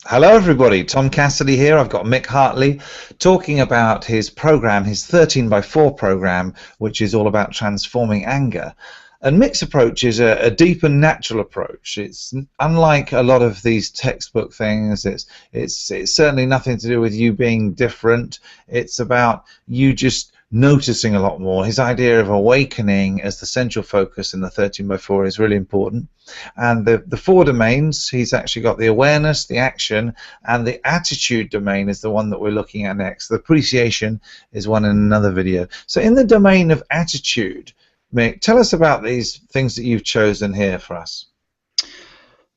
Hello everybody, Tom Cassidy here. I've got Mick Hartley talking about his program, his 13 by 4 program, which is all about transforming anger. And Mick's approach is a deep and natural approach. It's unlike a lot of these textbook things. It's certainly nothing to do with you being different. It's about you just noticing a lot more. His idea of awakening as the central focus in the 13 by 4 is really important. And the four domains, he's actually got the awareness, the action, and the attitude domain is the one that we're looking at next. The appreciation is one in another video. So in the domain of attitude, Mick, tell us about these things that you've chosen here for us.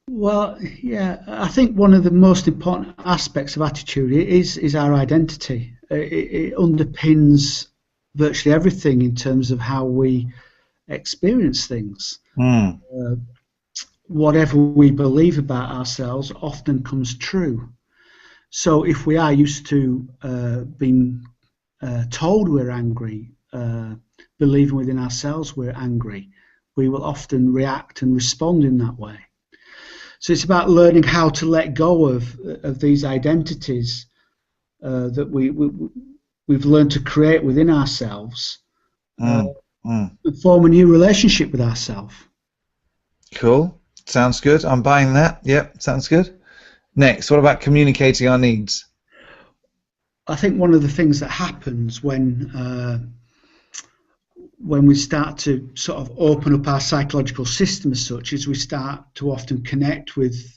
Well, yeah, I think one of the most important aspects of attitude is our identity. It underpins virtually everything in terms of how we experience things. Whatever we believe about ourselves often comes true. So if we are used to being told we're angry, believing within ourselves we're angry, we will often react and respond in that way. So it's about learning how to let go of these identities that we've learned to create within ourselves, and form a new relationship with ourselves. Cool. Sounds good. I'm buying that. Yep, sounds good. Next, what about communicating our needs? I think one of the things that happens when we start to sort of open up our psychological system as such is we start to often connect with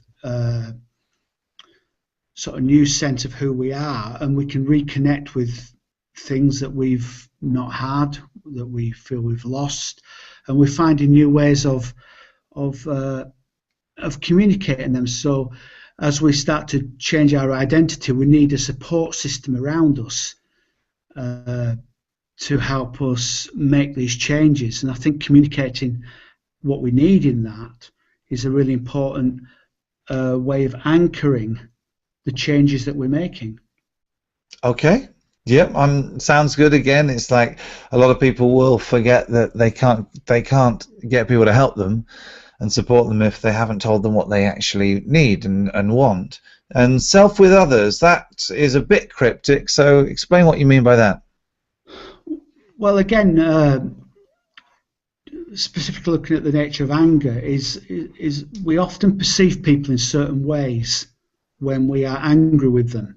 sort of new sense of who we are, and we can reconnect with things that we've not had, that we feel we've lost, and we're finding new ways of communicating them. So as we start to change our identity, we need a support system around us to help us make these changes. And I think communicating what we need in that is a really important way of anchoring the changes that we're making. Okay. Yep, sounds good. Again, it's like a lot of people will forget that they can't get people to help them and support them if they haven't told them what they actually need and want. And self with others, that is a bit cryptic, so explain what you mean by that. Well, again, specifically looking at the nature of anger, is we often perceive people in certain ways when we are angry with them.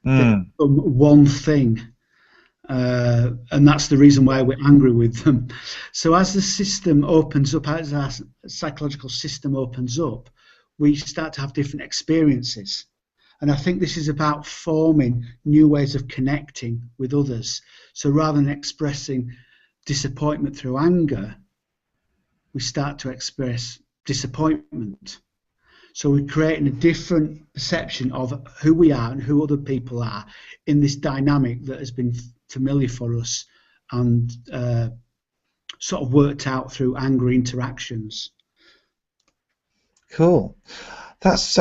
They become one thing, and that's the reason why we're angry with them. So as the system opens up, as our psychological system opens up, we start to have different experiences. And I think this is about forming new ways of connecting with others. So rather than expressing disappointment through anger, we start to express disappointment. So we're creating a different perception of who we are and who other people are in this dynamic that has been familiar for us and sort of worked out through angry interactions. Cool. That's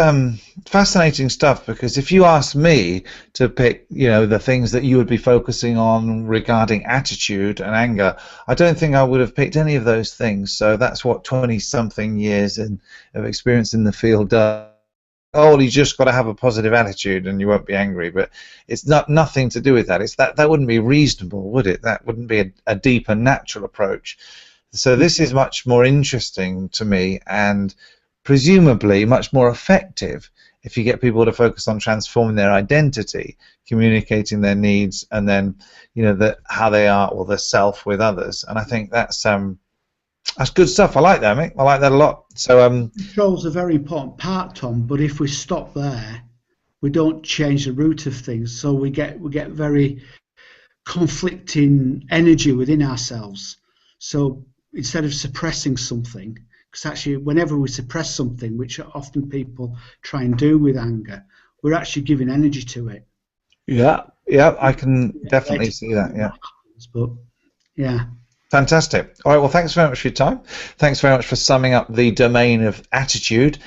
fascinating stuff, because if you asked me to pick, the things that you would be focusing on regarding attitude and anger, I don't think I would have picked any of those things. So that's what 20-something years of experience in the field does. Oh, you just got to have a positive attitude and you won't be angry, but it's nothing to do with that. It's that wouldn't be reasonable, would it? That wouldn't be a deep and natural approach. So this is much more interesting to me, and presumably much more effective if you get people to focus on transforming their identity, communicating their needs, and then how they are, or their self with others. And I think that's good stuff. I like that, Mick. I like that a lot. So control's a very important part, Tom, but if we stop there, we don't change the root of things. So we get very conflicting energy within ourselves. So instead of suppressing something, because actually whenever we suppress something, which often people try and do with anger, we're actually giving energy to it. Yeah, I can definitely see that. Yeah. But yeah. Fantastic. All right, well, thanks very much for your time. Thanks very much for summing up the domain of attitude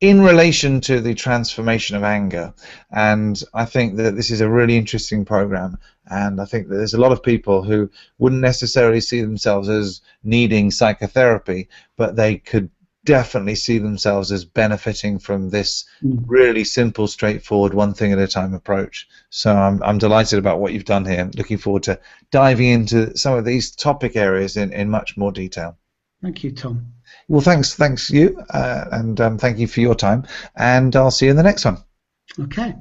in relation to the transformation of anger. And I think that this is a really interesting program, and I think that there's a lot of people who wouldn't necessarily see themselves as needing psychotherapy, but they could definitely see themselves as benefiting from this Mm. really simple, straightforward, one thing at a time approach. So I'm delighted about what you've done here. Looking forward to diving into some of these topic areas in much more detail. Thank you, Tom. Well, thanks you, and thank you for your time, and I'll see you in the next one. Okay.